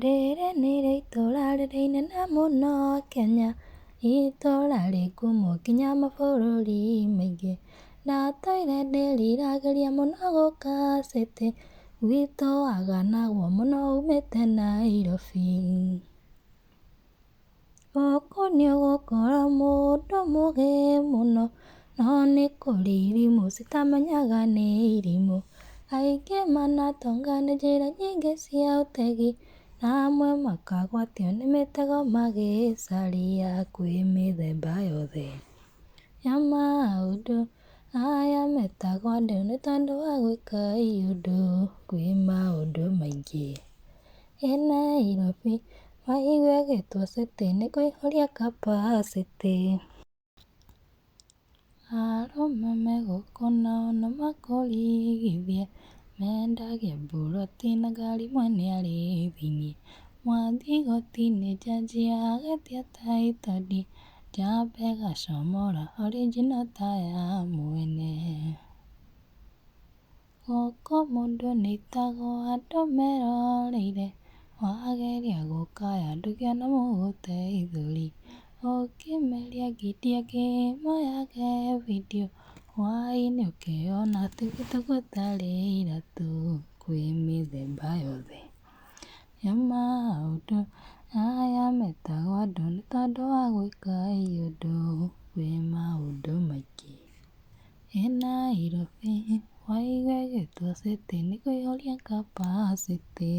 Rĩrĩ nĩrĩo itũra rĩrĩnene mũno Kenya, itũra rĩkuo nginya mabũrũri maingĩ. Ndatoire ndĩriragĩria mũno gũka city, gwitũ haganagwo mũno umĩte Nairobi. Gũkũ nĩũgũkora mũndũ mũgĩ mũno, no nĩ kũrĩ irimũ citamenyaga nĩ irimũ. Aingĩ manatonga nĩ njĩra nyingĩ cia ũtegi, na amwe makagwatio nĩ mĩtego magĩcaria kwĩ mĩthemba yothe ya maũndũ. Aya metagwo andũ nĩ tondũ wa gwĩka ũndũ kwĩ maũndũ maingĩ. Nairobi waigua ĩgĩtwo city nĩ kũihũria capacity. Arũme me gũkũ nao nĩmakũrigithia, mendagia mburoti na ngari mwene arĩ thĩiniĩ. Mwathiĩ igoti-inĩ jaji agetia title deed, njamba ĩgacomora original ta ya mwene. Gũkũ mũndũ nĩaitagwo andũ meroreire, wageria gũkaya ndũngĩona mũgũteithũri. Ũkĩmeria ngidia ngĩmoyage video, hwainĩ ũkeyona tũguta gũtarĩ iratũ kwĩ mĩthemba yothe ya maũndũ. Aya metagwo andũ nĩ tondũ wa gwĩka ũndũ kwĩ maũndũ maingĩ. Nairobi waigua ĩgĩtwo city nĩ kũihũria capacity.